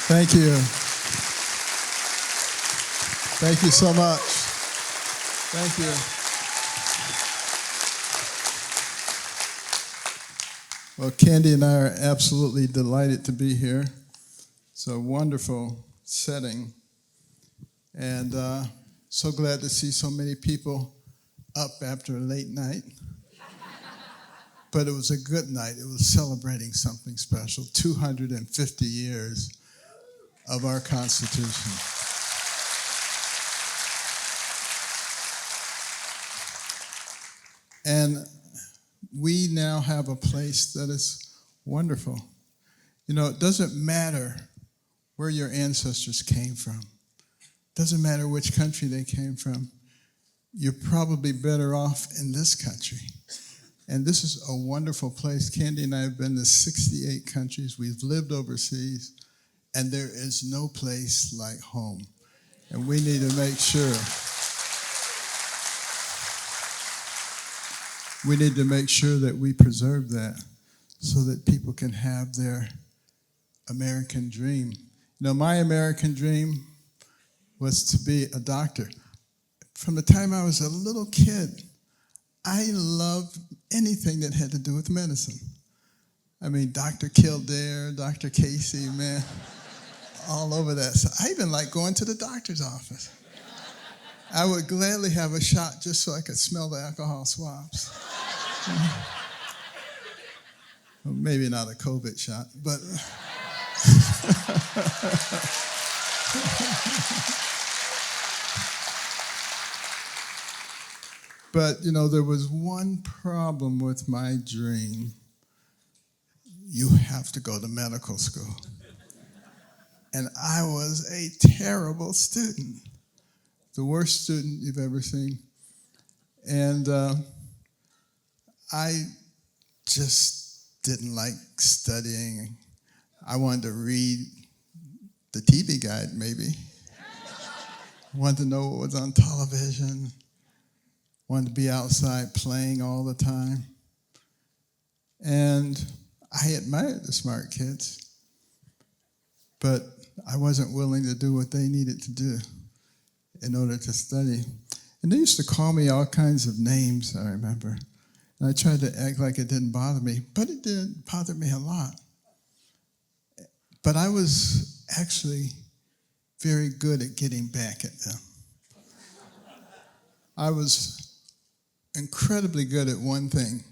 Thank you. Thank you so much. Thank you. Well, Candy and I are absolutely delighted to be here. It's a wonderful setting. And so glad to see so many people up after a late night. But it was a good night. It was celebrating something special. 250 years of our Constitution. And we now have a place that is wonderful. You know, it doesn't matter where your ancestors came from. It doesn't matter which country they came from. You're probably better off in this country. And this is a wonderful place. Candy and I have been to 68 countries. We've lived overseas, and there is no place like home. And we need to make sure. We need to make sure that we preserve that so that people can have their American dream. You know, my American dream was to be a doctor. From the time I was a little kid, I loved anything that had to do with medicine. I mean, Dr. Kildare, Dr. Casey, man, all over that. So I even like going to the doctor's office. I would gladly have a shot just so I could smell the alcohol swabs. Well, maybe not a COVID shot, but... But, you know, there was one problem with my dream. You have to go to medical school. And I was a terrible student, the worst student you've ever seen. And I just didn't like studying. I wanted to read the TV guide, maybe. I wanted to know what was on television. Wanted to be outside playing all the time. And I admired the smart kids, but I wasn't willing to do what they needed to do in order to study. And they used to call me all kinds of names, I remember. And I tried to act like it didn't bother me, but it did bother me a lot. But I was actually very good at getting back at them. I was incredibly good at one thing,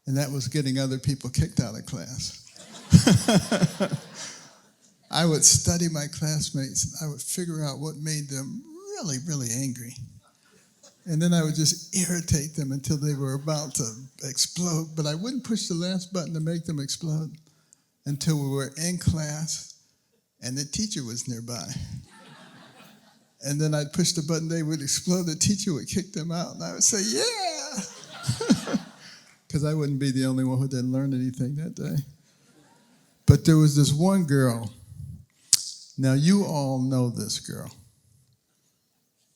and that was getting other people kicked out of class. I would study my classmates. I would figure out what made them really, really angry. And then I would just irritate them until they were about to explode. But I wouldn't push the last button to make them explode until we were in class and the teacher was nearby. And then I'd push the button, they would explode, the teacher would kick them out, and I would say, yeah! Because I wouldn't be the only one who didn't learn anything that day. But there was this one girl. Now, you all know this girl.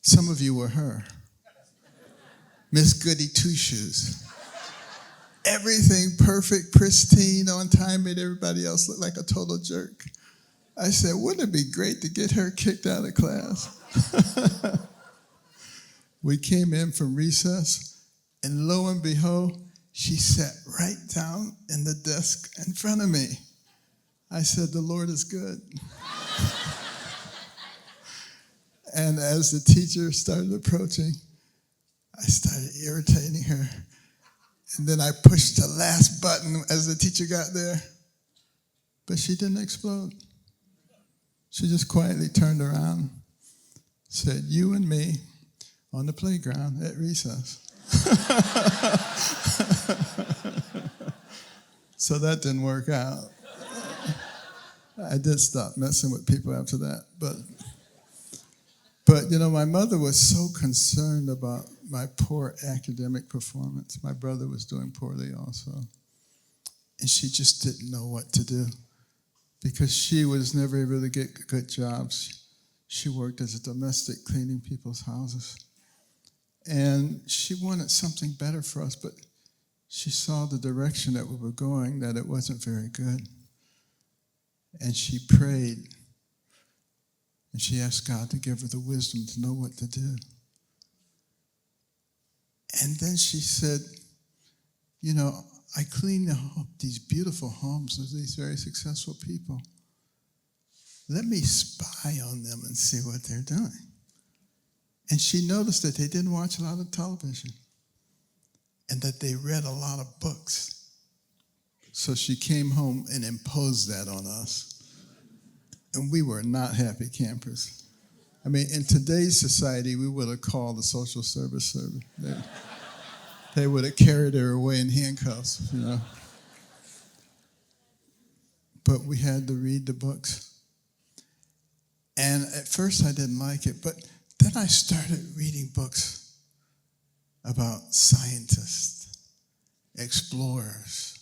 Some of you were her. Miss Goody Two-Shoes. Everything perfect, pristine, on time, made everybody else look like a total jerk. I said, wouldn't it be great to get her kicked out of class? We came in from recess, and lo and behold, she sat right down in the desk in front of me. I said, the Lord is good. And as the teacher started approaching, I started irritating her. And then I pushed the last button as the teacher got there. But she didn't explode. She just quietly turned around, said, you and me on the playground at recess. So that didn't work out. I did stop messing with people after that. But you know, my mother was so concerned about my poor academic performance. My brother was doing poorly also. And she just didn't know what to do because she was never able to get good jobs. She worked as a domestic cleaning people's houses. And she wanted something better for us, but she saw the direction that we were going, that it wasn't very good. And she prayed, and she asked God to give her the wisdom to know what to do. And then she said, you know, I clean these beautiful homes of these very successful people. Let me spy on them and see what they're doing. And she noticed that they didn't watch a lot of television and that they read a lot of books. So she came home and imposed that on us. And we were not happy campers. I mean, in today's society, we would have called the social service. They would have carried her away in handcuffs, you know. But we had to read the books. And at first I didn't like it, but then I started reading books about scientists, explorers,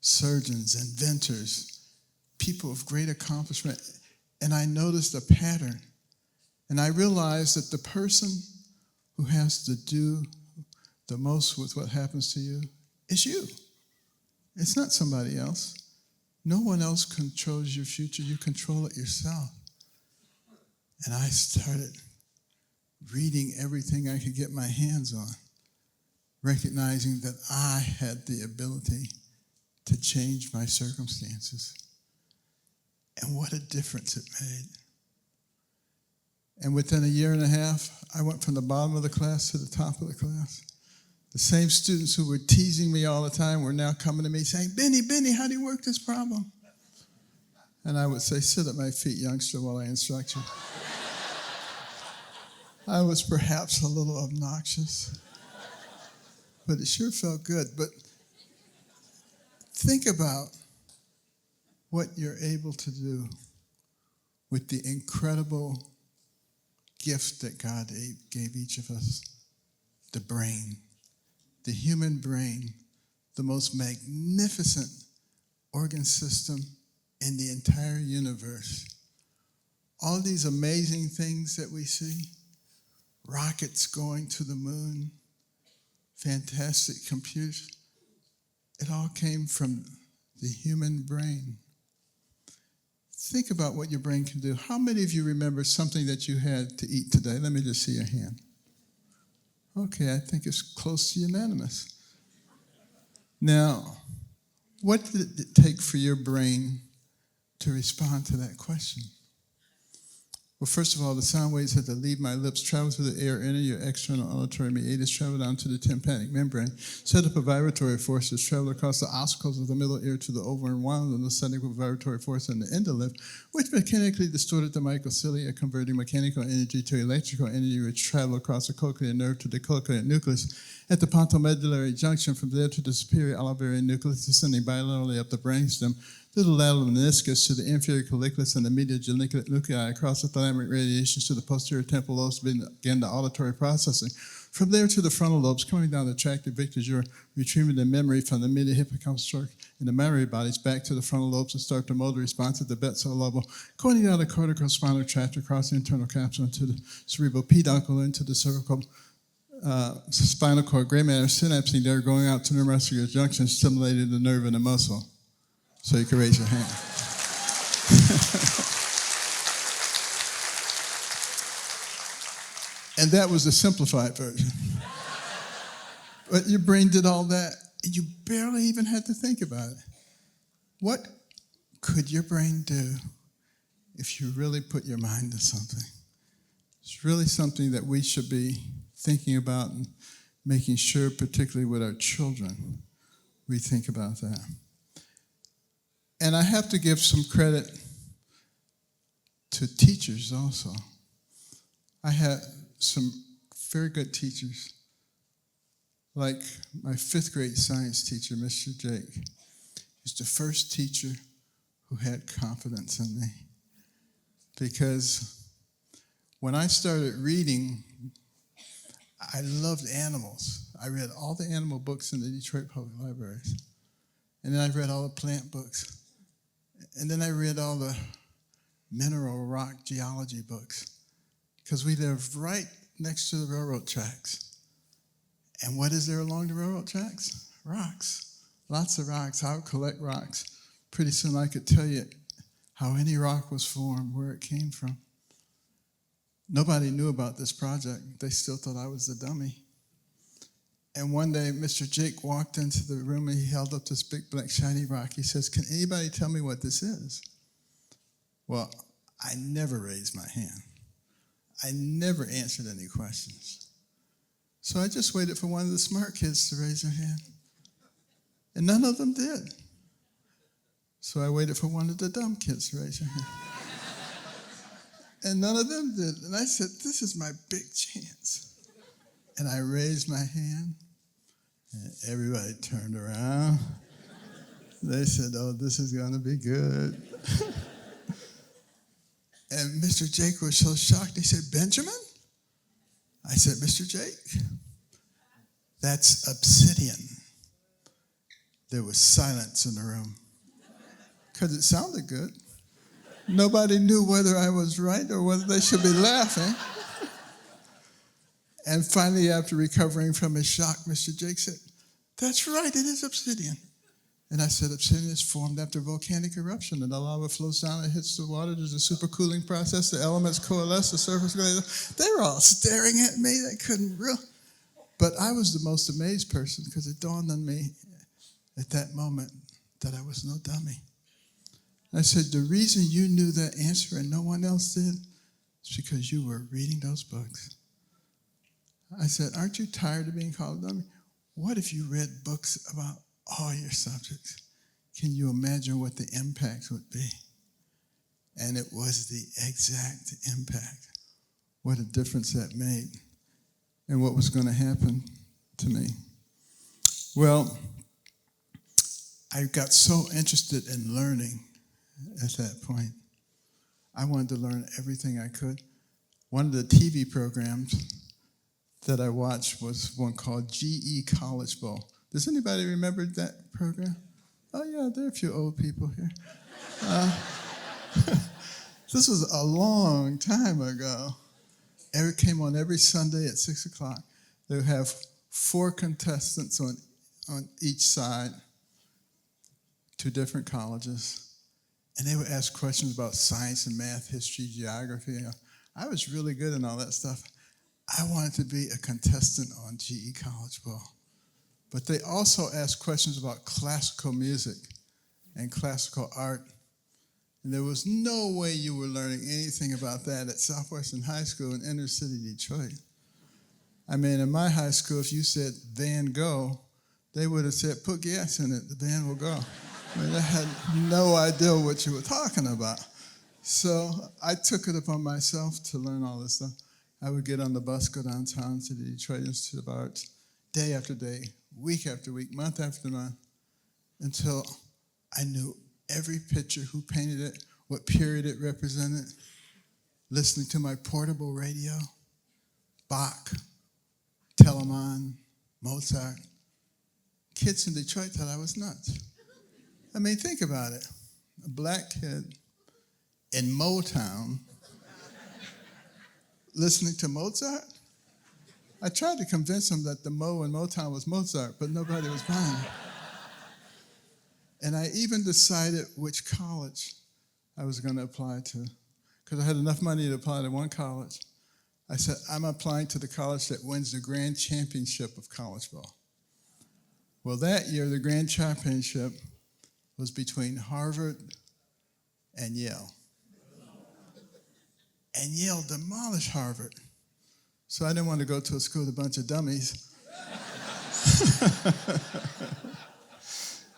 surgeons, inventors, people of great accomplishment. And I noticed a pattern. And I realized that the person who has to do the most with what happens to you is you. It's not somebody else. No one else controls your future. You control it yourself. And I started reading everything I could get my hands on, recognizing that I had the ability to change my circumstances. And what a difference it made. And within a year and a half, I went from the bottom of the class to the top of the class. The same students who were teasing me all the time were now coming to me saying, Benny, how do you work this problem? And I would say, sit at my feet, youngster, while I instruct you. I was perhaps a little obnoxious, but it sure felt good. But think about what you're able to do with the incredible gift that God gave each of us, the brain, the human brain, the most magnificent organ system in the entire universe. All these amazing things that we see, rockets going to the moon, fantastic computers, it all came from the human brain. Think about what your brain can do. How many of you remember something that you had to eat today? Let me just see your hand. Okay, I think it's close to unanimous. Now, what did it take for your brain to respond to that question? Well, first of all, the sound waves had to leave my lips, travel through the air, enter your external auditory meatus, travel down to the tympanic membrane, set up a vibratory force that travel across the ossicles of the middle ear to the over and wound on the setting of a vibratory force in the endolip, which mechanically distorted the microcilia, converting mechanical energy to electrical energy, which traveled across the cochlear nerve to the cochlear nucleus. At the pontomedullary junction, from there to the superior olivarian nucleus, descending bilaterally up the brainstem, to the lateral meniscus, to the inferior colliculus and the medial geniculate nuclei, across the thalamic radiations to the posterior temporal lobes, begin the auditory processing. From there to the frontal lobes, coming down the tract of victus, you're retrieving the memory from the medial hippocampus and the mammary bodies back to the frontal lobes and start the motor response at the bedside level, going down the corticospinal tract across the internal capsule into the cerebral peduncle, into the cervical spinal cord, gray matter synapsing there, going out to neuromuscular junction, stimulating the nerve and the muscle. So you can raise your hand. And that was the simplified version. But your brain did all that, and you barely even had to think about it. What could your brain do if you really put your mind to something? It's really something that we should be thinking about and making sure, particularly with our children, we think about that. And I have to give some credit to teachers also. I had some very good teachers, like my 5th grade science teacher, Mr. Jake. He's the first teacher who had confidence in me. Because when I started reading, I loved animals. I read all the animal books in the Detroit Public Libraries. And then I read all the plant books. And then I read all the mineral rock geology books, because we live right next to the railroad tracks. And what is there along the railroad tracks? Rocks. Lots of rocks. I would collect rocks. Pretty soon I could tell you how any rock was formed, where it came from. Nobody knew about this project. They still thought I was the dummy. And one day, Mr. Jake walked into the room and he held up this big black shiny rock. He says, "Can anybody tell me what this is?" Well, I never raised my hand. I never answered any questions. So I just waited for one of the smart kids to raise their hand. And none of them did. So I waited for one of the dumb kids to raise their hand. And none of them did. And I said, "This is my big chance." And I raised my hand, and everybody turned around. They said, "Oh, this is going to be good." And Mr. Jake was so shocked. He said, "Benjamin?" I said, "Mr. Jake, that's obsidian." There was silence in the room because it sounded good. Nobody knew whether I was right or whether they should be laughing. And finally, after recovering from his shock, Mr. Jake said, "That's right, it is obsidian." And I said, "Obsidian is formed after volcanic eruption, and the lava flows down and hits the water. There's a supercooling process. The elements coalesce, the surface goes." They were all staring at me. They couldn't really. But I was the most amazed person because it dawned on me at that moment that I was no dummy. And I said, "The reason you knew that answer and no one else did is because you were reading those books." I said, "Aren't you tired of being called dummy? What if you read books about all your subjects? Can you imagine what the impact would be?" And it was the exact impact. What a difference that made and what was going to happen to me. Well, I got so interested in learning at that point. I wanted to learn everything I could. One of the TV programs that I watched was one called GE College Bowl. Does anybody remember that program? Oh, yeah, there are a few old people here. This was a long time ago. It came on every Sunday at 6 o'clock. They would have 4 contestants on each side, 2 different colleges. And they would ask questions about science and math, history, geography. I was really good in all that stuff. I wanted to be a contestant on GE College Bowl. But they also asked questions about classical music and classical art. And there was no way you were learning anything about that at Southwestern High School in inner city Detroit. I mean, in my high school, if you said "Van Gogh," they would have said, "Put gas in it, the band will go." I mean, they had no idea what you were talking about. So I took it upon myself to learn all this stuff. I would get on the bus, go downtown to the Detroit Institute of Arts, day after day, week after week, month after month, until I knew every picture, who painted it, what period it represented, listening to my portable radio, Bach, Telemann, Mozart. Kids in Detroit thought I was nuts. I mean, think about it. A black kid in Motown listening to Mozart? I tried to convince them that the Mo in Motown was Mozart, but nobody was buying it. And I even decided which college I was going to apply to, because I had enough money to apply to one college. I said, "I'm applying to the college that wins the grand championship of college ball." Well, that year, the grand championship was between Harvard and Yale. And Yale demolished Harvard. So I didn't want to go to a school with a bunch of dummies.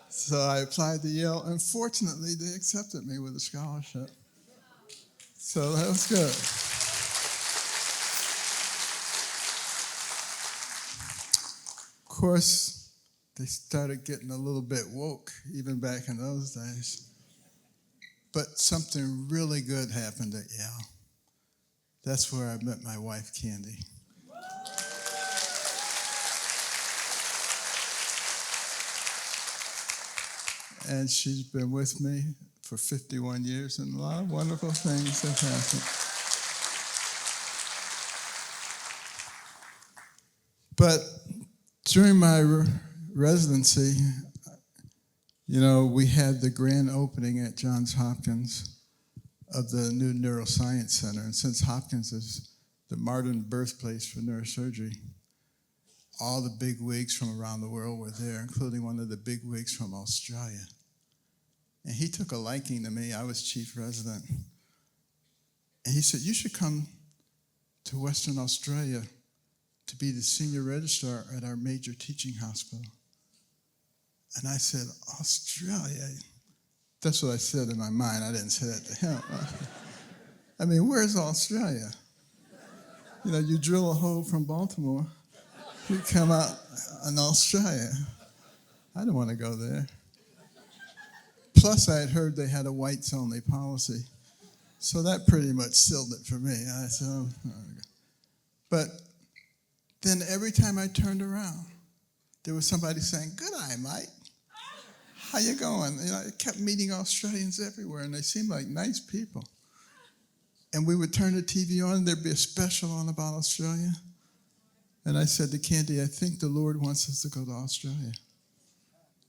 So I applied to Yale, and fortunately, they accepted me with a scholarship. So that was good. Of course, they started getting a little bit woke, even back in those days. But something really good happened at Yale. That's where I met my wife, Candy. And she's been with me for 51 years, and a lot of wonderful things have happened. But during my residency, we had the grand opening at Johns Hopkins of the new neuroscience center. And since Hopkins is the modern birthplace for neurosurgery, all the big wigs from around the world were there, including one of the big wigs from Australia. And he took a liking to me. I was chief resident. And he said, you should come to Western Australia to be the senior registrar at our major teaching hospital. And I said, Australia? That's what I said in my mind. I didn't say that to him. I mean, where's Australia? You know, you drill a hole from Baltimore, you come out in Australia. I didn't want to go there. Plus, I had heard they had a whites-only policy. So that pretty much sealed it for me. I said, oh. But then every time I turned around, there was somebody saying, good eye, Mike. How you going? You know, I kept meeting Australians everywhere, and they seemed like nice people. And we would turn the TV on, and there'd be a special on about Australia. And I said to Candy, I think the Lord wants us to go to Australia.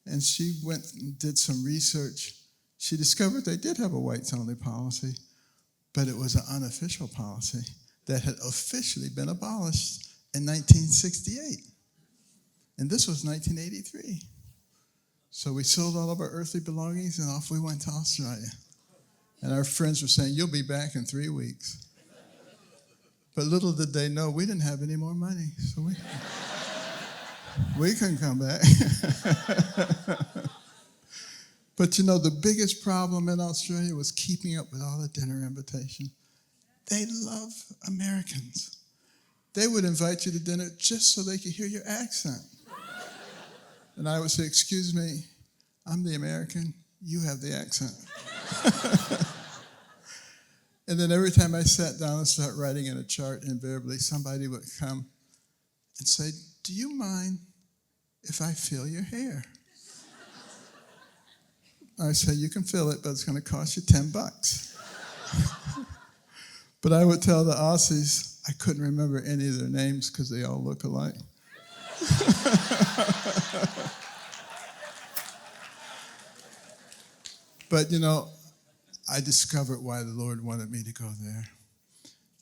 And she went and did some research. She discovered they did have a whites-only policy, but it was an unofficial policy that had officially been abolished in 1968. And this was 1983. So we sold all of our earthly belongings and off we went to Australia. And our friends were saying, you'll be back in 3 weeks. But little did they know, we didn't have any more money, so we couldn't come back. But you know, the biggest problem in Australia was keeping up with all the dinner invitations. They love Americans. They would invite you to dinner just so they could hear your accent. And I would say, excuse me, I'm the American, you have the accent. And then every time I sat down and started writing in a chart, invariably somebody would come and say, do you mind if I feel your hair? I say, you can feel it, but it's going to cost you $10. But I would tell the Aussies, I couldn't remember any of their names because they all look alike. But, you know, I discovered why the Lord wanted me to go there.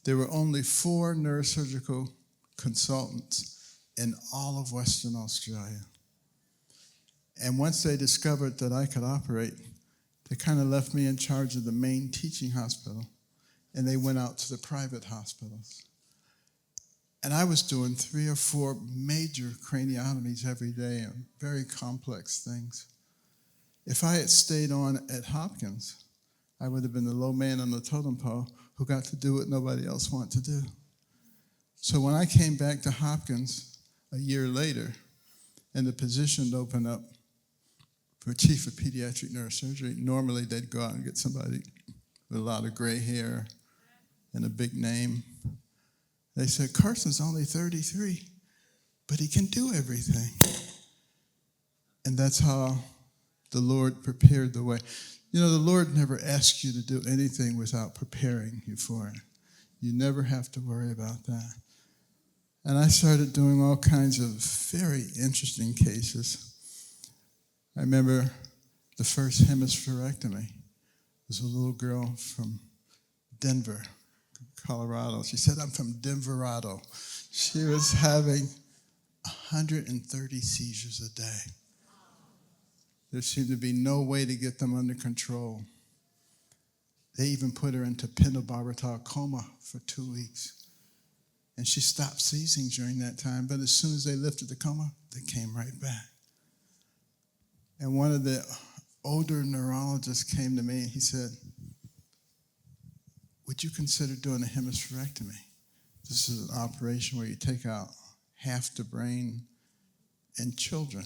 There were only 4 neurosurgical consultants in all of Western Australia. And once they discovered that I could operate, they kind of left me in charge of the main teaching hospital, and they went out to the private hospitals. And I was doing 3 or 4 major craniotomies every day and very complex things. If I had stayed on at Hopkins, I would have been the low man on the totem pole who got to do what nobody else wanted to do. So when I came back to Hopkins a year later, and the position opened up for chief of pediatric neurosurgery, normally they'd go out and get somebody with a lot of gray hair and a big name. They said, Carson's only 33, but he can do everything. And that's how the Lord prepared the way. You know, the Lord never asks you to do anything without preparing you for it. You never have to worry about that. And I started doing all kinds of very interesting cases. I remember the first hemispherectomy. It was a little girl from Denver, Colorado. She said, I'm from Denverado. She was having 130 seizures a day. There seemed to be no way to get them under control. They even put her into pentobarbital coma for 2 weeks. And she stopped seizing during that time, but as soon as they lifted the coma, they came right back. And one of the older neurologists came to me and he said, would you consider doing a hemispherectomy? This is an operation where you take out half the brain in children.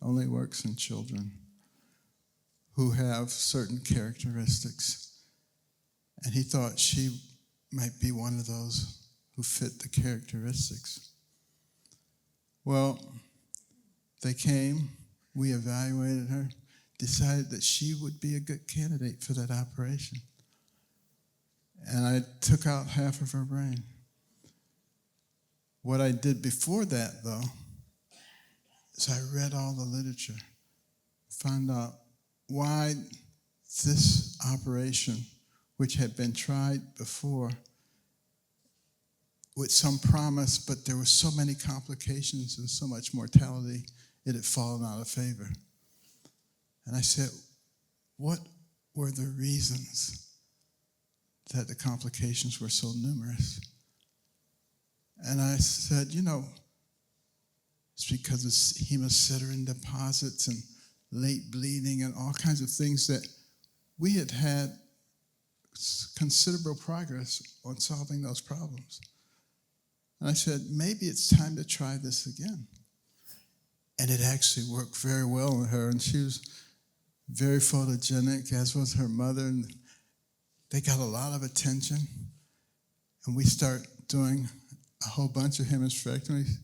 Only works in children who have certain characteristics. And he thought she might be one of those who fit the characteristics. Well, they came, we evaluated her, decided that she would be a good candidate for that operation. And I took out half of her brain. What I did before that, though, is I read all the literature, found out why this operation which had been tried before with some promise, but there were so many complications and so much mortality, it had fallen out of favor. And I said, what were the reasons that the complications were so numerous? And I said, it's because of hemosiderin deposits and late bleeding and all kinds of things that we had had considerable progress on solving those problems. And I said, maybe it's time to try this again. And it actually worked very well on her, and she was very photogenic, as was her mother, and they got a lot of attention. And we start doing a whole bunch of hysterectomies.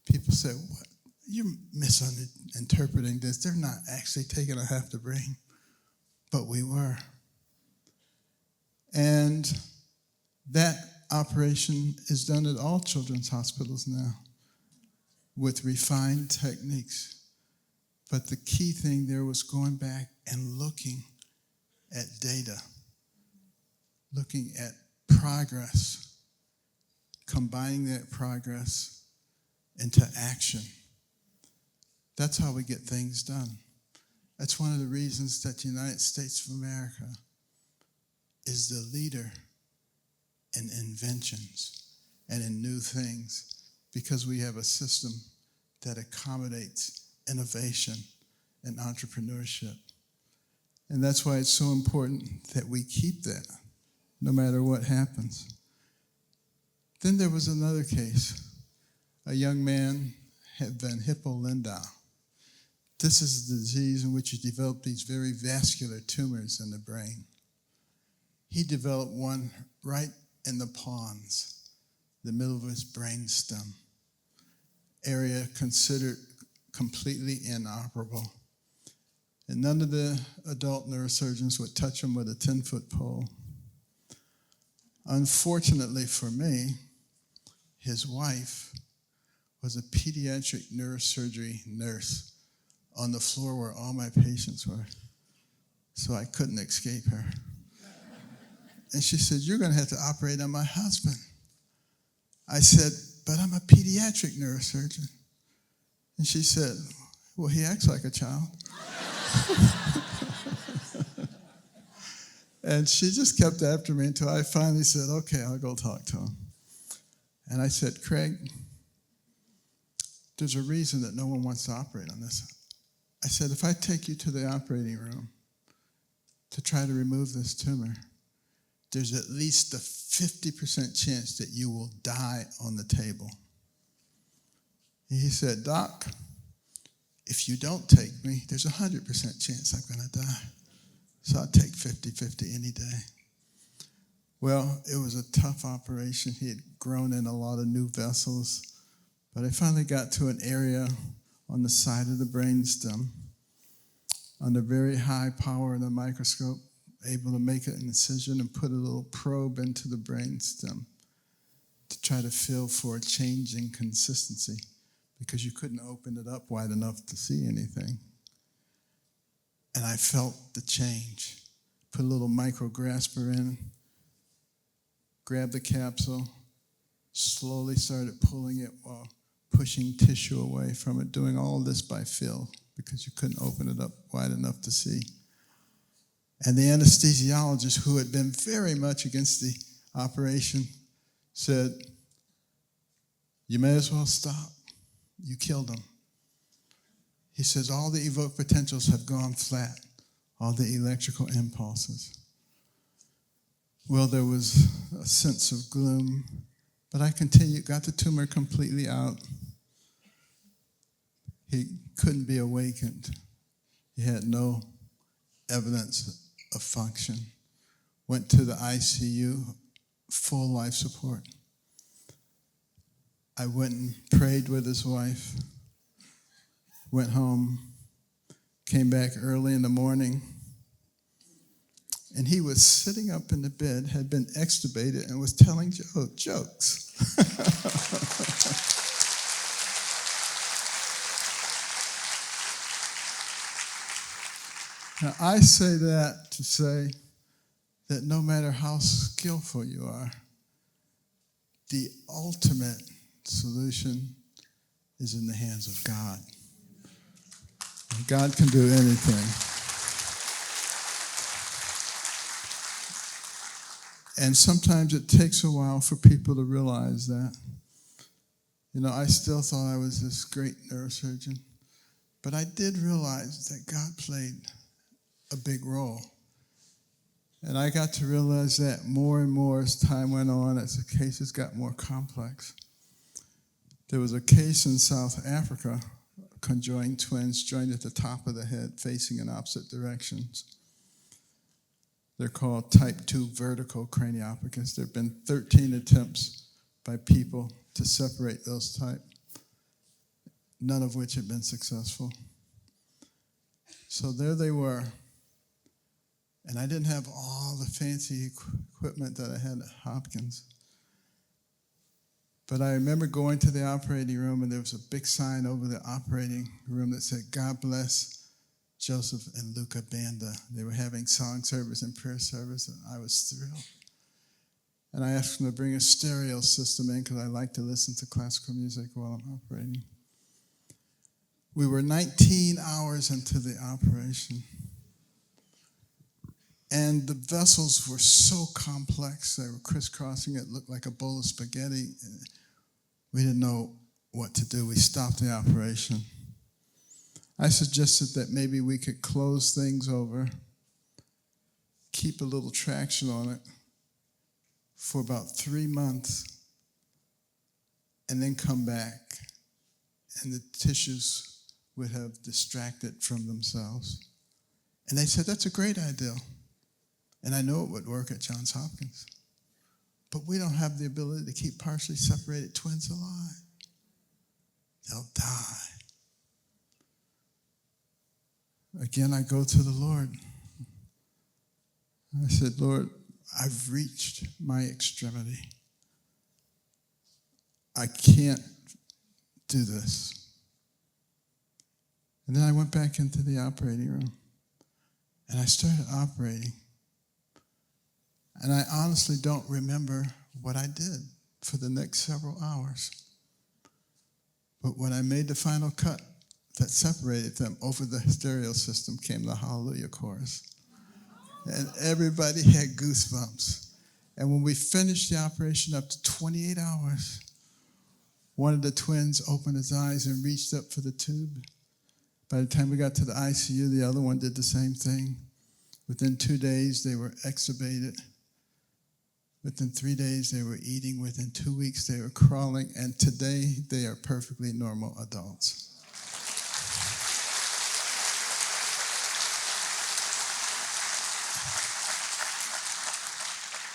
People said, what? You're misinterpreting this. They're not actually taking half the brain. But we were. And that operation is done at all children's hospitals now with refined techniques. But the key thing there was going back and looking at data, looking at progress, combining that progress into action. That's how we get things done. That's one of the reasons that the United States of America is the leader in inventions and in new things, because we have a system that accommodates innovation and entrepreneurship. And that's why it's so important that we keep that, no matter what happens. Then there was another case. A young man had Van Hippel-Lindau. This is a disease in which you develop these very vascular tumors in the brain. He developed one right in the pons, the middle of his brain stem, area considered completely inoperable. And none of the adult neurosurgeons would touch him with a 10-foot pole. Unfortunately for me, his wife was a pediatric neurosurgery nurse on the floor where all my patients were, so I couldn't escape her. And she said, you're going to have to operate on my husband. I said, but I'm a pediatric neurosurgeon. And she said, well, he acts like a child. And she just kept after me until I finally said, okay, I'll go talk to him. And I said, Craig, there's a reason that no one wants to operate on this. I said, if I take you to the operating room to try to remove this tumor, there's at least a 50% chance that you will die on the table. And he said, Doc, if you don't take me, there's a 100% chance I'm going to die. So I'll take 50-50 any day. Well, it was a tough operation. He had grown in a lot of new vessels. But I finally got to an area on the side of the brainstem, under very high power in the microscope, able to make an incision and put a little probe into the brainstem to try to feel for a change in consistency, because you couldn't open it up wide enough to see anything. And I felt the change. Put a little micro grasper in, grabbed the capsule, slowly started pulling it while pushing tissue away from it, doing all this by feel because you couldn't open it up wide enough to see. And the anesthesiologist, who had been very much against the operation, said, you may as well stop. You killed him. He says, all the evoked potentials have gone flat, all the electrical impulses. Well, there was a sense of gloom, but I continued, got the tumor completely out. He couldn't be awakened. He had no evidence of function. Went to the ICU, full life support. I went and prayed with his wife, went home, came back early in the morning, and he was sitting up in the bed, had been extubated, and was telling jokes. Now, I say that to say that no matter how skillful you are, the ultimate solution is in the hands of God. And God can do anything. And sometimes it takes a while for people to realize that. You know, I still thought I was this great neurosurgeon, but I did realize that God played a big role. And I got to realize that more and more as time went on, as the cases got more complex. There was a case in South Africa, conjoined twins joined at the top of the head, facing in opposite directions. They're called type 2 vertical craniopathies. There have been 13 attempts by people to separate those type, none of which had been successful. So there they were. And I didn't have all the fancy equipment that I had at Hopkins. But I remember going to the operating room, and there was a big sign over the operating room that said, "God bless Joseph and Luca Banda." They were having song service and prayer service, and I was thrilled. And I asked them to bring a stereo system in because I like to listen to classical music while I'm operating. We were 19 hours into the operation. And the vessels were so complex, they were crisscrossing. It looked like a bowl of spaghetti. We didn't know what to do. We stopped the operation. I suggested that maybe we could close things over, keep a little traction on it for about 3 months, and then come back, and the tissues would have distracted from themselves. And they said, "That's a great idea." And I know it would work at Johns Hopkins. But we don't have the ability to keep partially separated twins alive. They'll die. Again, I go to the Lord. I said, "Lord, I've reached my extremity. I can't do this." And then I went back into the operating room. And I started operating. And I honestly don't remember what I did for the next several hours. But when I made the final cut that separated them, over the stereo system came the Hallelujah chorus. And everybody had goosebumps. And when we finished the operation up to 28 hours, one of the twins opened his eyes and reached up for the tube. By the time we got to the ICU, the other one did the same thing. Within 2 days, they were extubated. Within 3 days, they were eating. Within 2 weeks, they were crawling. And today, they are perfectly normal adults.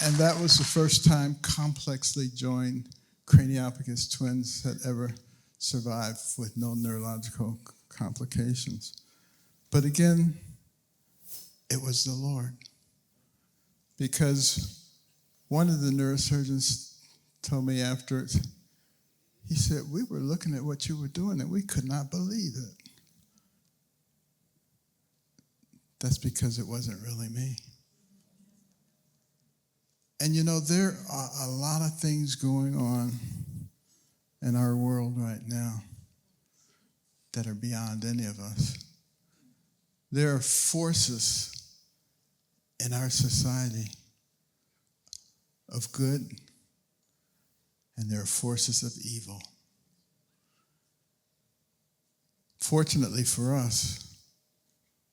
And that was the first time complexly joined craniopathies twins had ever survived with no neurological complications. But again, it was the Lord. Because one of the neurosurgeons told me afterwards, he said, "We were looking at what you were doing and we could not believe it." That's because it wasn't really me. And you know, there are a lot of things going on in our world right now that are beyond any of us. There are forces in our society of good, and there are forces of evil. Fortunately for us,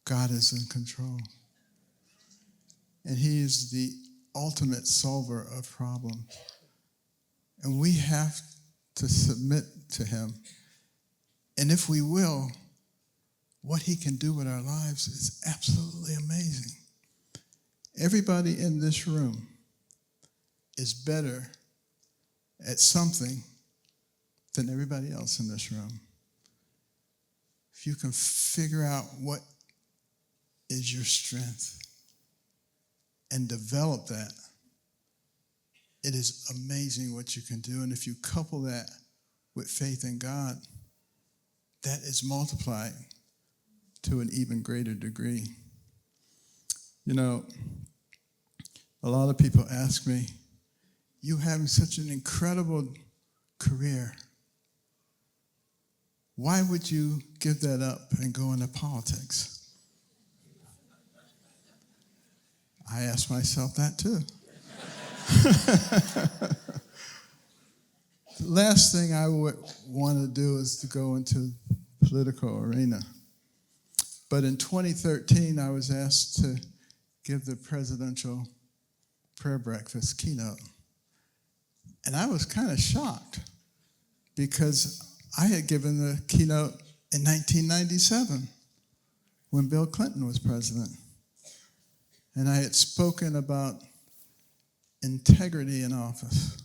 God is in control. And He is the ultimate solver of problems. And we have to submit to Him. And if we will, what He can do with our lives is absolutely amazing. Everybody in this room is better at something than everybody else in this room. If you can figure out what is your strength and develop that, it is amazing what you can do. And if you couple that with faith in God, that is multiplied to an even greater degree. You know, A lot of people ask me, you having such an incredible career, why would you give that up and go into politics? I ask myself that too. The last thing I would want to do is to go into the political arena. But in 2013, I was asked to give the presidential prayer breakfast keynote. And I was kind of shocked because I had given the keynote in 1997 when Bill Clinton was president. And I had spoken about integrity in office.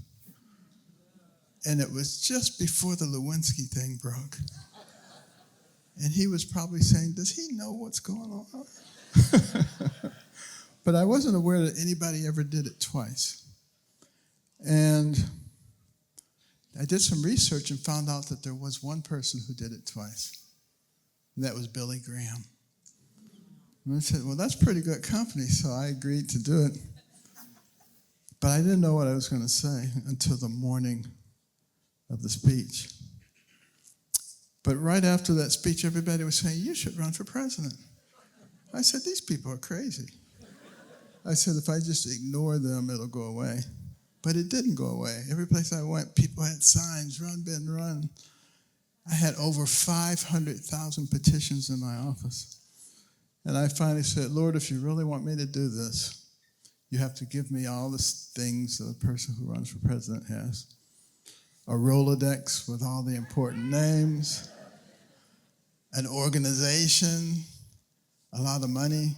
And it was just before the Lewinsky thing broke. And he was probably saying, does he know what's going on? But I wasn't aware that anybody ever did it twice. And I did some research and found out that there was one person who did it twice. And that was Billy Graham. And I said, well, that's pretty good company, so I agreed to do it. But I didn't know what I was going to say until the morning of the speech. But right after that speech, everybody was saying, you should run for president. I said, these people are crazy. I said, if I just ignore them, it'll go away. But it didn't go away. Every place I went, people had signs, run, Ben, run. I had over 500,000 petitions in my office. And I finally said, Lord, if you really want me to do this, you have to give me all the things that a person who runs for president has. A Rolodex with all the important names, an organization, a lot of money.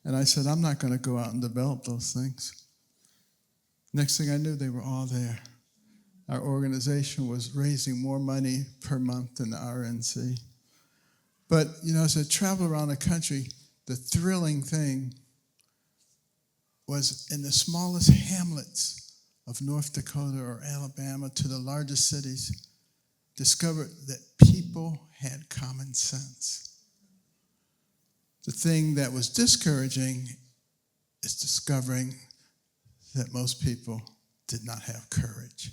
And I said, I'm not going to go out and develop those things. Next thing I knew, they were all there. Our organization was raising more money per month than the RNC. But, as I traveled around the country, the thrilling thing was in the smallest hamlets of North Dakota or Alabama to the largest cities, discovered that people had common sense. The thing that was discouraging is discovering that most people did not have courage.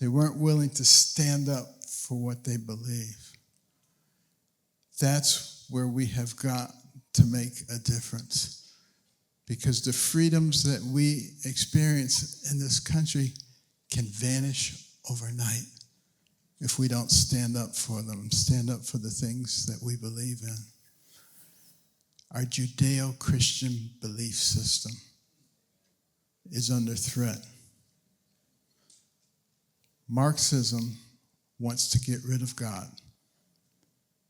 They weren't willing to stand up for what they believe. That's where we have got to make a difference. Because the freedoms that we experience in this country can vanish overnight if we don't stand up for them, stand up for the things that we believe in. Our Judeo-Christian belief system is under threat. Marxism wants to get rid of God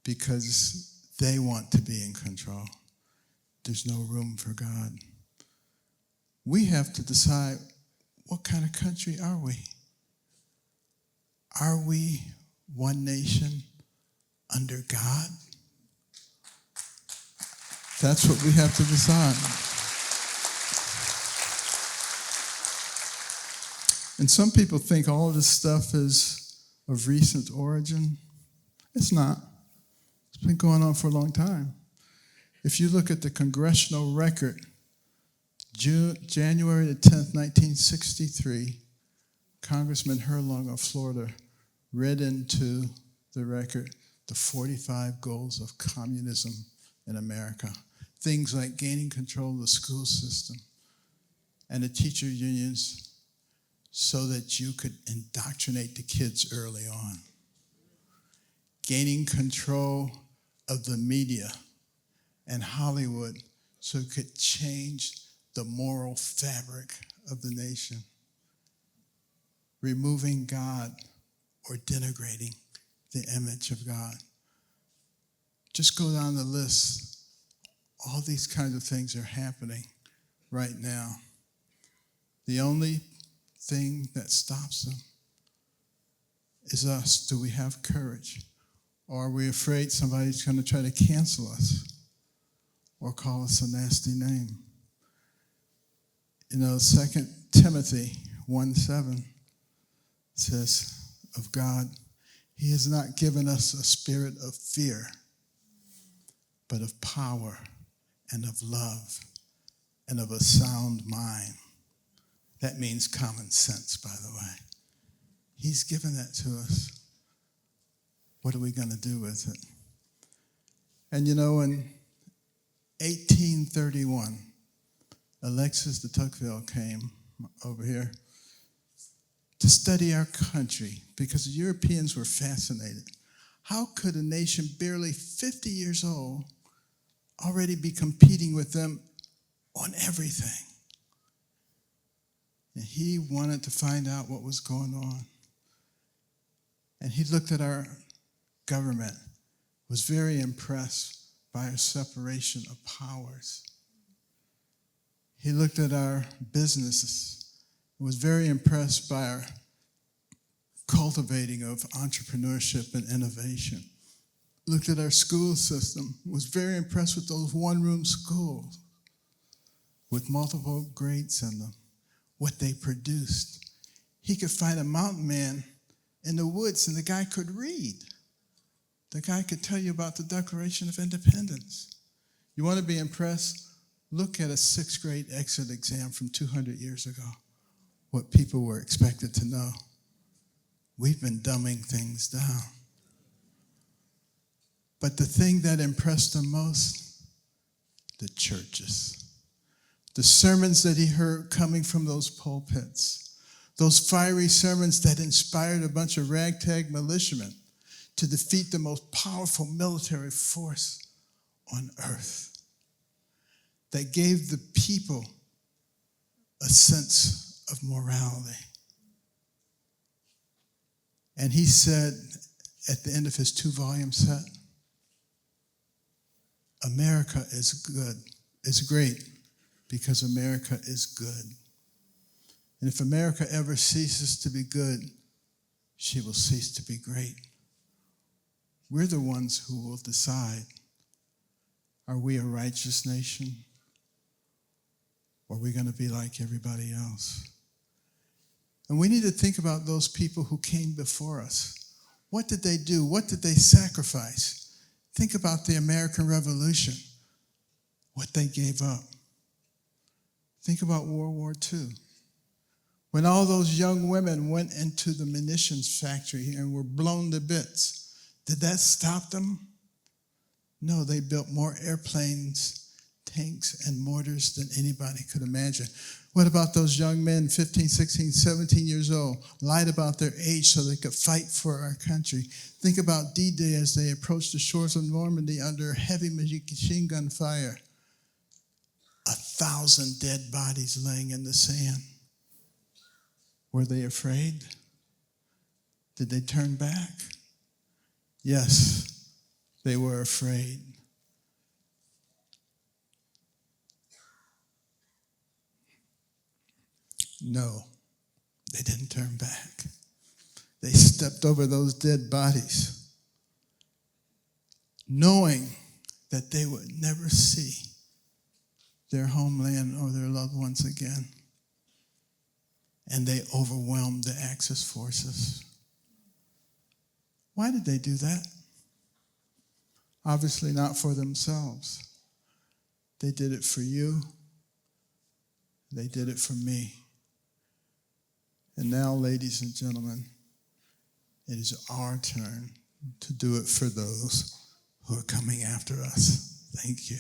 because they want to be in control. There's no room for God. We have to decide, what kind of country are we? Are we one nation under God? That's what we have to decide. And some people think all of this stuff is of recent origin. It's not. It's been going on for a long time. If you look at the congressional record, January the 10th, 1963, Congressman Herlong of Florida read into the record the 45 goals of communism in America. Things like gaining control of the school system and the teacher unions so that you could indoctrinate the kids early on. Gaining control of the media and Hollywood so it could change the moral fabric of the nation. Removing God or denigrating the image of God. Just go down the list. All these kinds of things are happening right now. The only thing that stops them is us. Do we have courage? Or are we afraid somebody's going to try to cancel us or call us a nasty name? 2 Timothy 1:7 says of God, He has not given us a spirit of fear, but of power and of love and of a sound mind. That means common sense, by the way. He's given that to us. What are we going to do with it? And you know, in 1831, Alexis de Tocqueville came over here to study our country because the Europeans were fascinated. How could a nation barely 50 years old already be competing with them on everything? And he wanted to find out what was going on. And he looked at our government, was very impressed by our separation of powers. He looked at our businesses, was very impressed by our cultivating of entrepreneurship and innovation. Looked at our school system, was very impressed with those one-room schools with multiple grades in them, what they produced. He could find a mountain man in the woods, and the guy could read. The guy could tell you about the Declaration of Independence. You want to be impressed? Look at a 6th grade exit exam from 200 years ago, what people were expected to know. We've been dumbing things down. But the thing that impressed him most, the churches. The sermons that he heard coming from those pulpits. Those fiery sermons that inspired a bunch of ragtag militiamen to defeat the most powerful military force on earth. That gave the people a sense of morality. And he said at the end of his 2-volume set, America is good, is great, because America is good. And if America ever ceases to be good, she will cease to be great. We're the ones who will decide, are we a righteous nation? Or are we going to be like everybody else? And we need to think about those people who came before us. What did they do? What did they sacrifice? Think about the American Revolution, what they gave up. Think about World War II. When all those young women went into the munitions factory and were blown to bits, did that stop them? No, they built more airplanes, tanks, and mortars than anybody could imagine. What about those young men, 15, 16, 17 years old, lied about their age so they could fight for our country? Think about D-Day as they approached the shores of Normandy under heavy machine gun fire. 1,000 dead bodies laying in the sand. Were they afraid? Did they turn back? Yes, they were afraid. No, they didn't turn back. They stepped over those dead bodies, knowing that they would never see their homeland or their loved ones again. And they overwhelmed the Axis forces. Why did they do that? Obviously not for themselves. They did it for you. They did it for me. And now, ladies and gentlemen, it is our turn to do it for those who are coming after us. Thank you.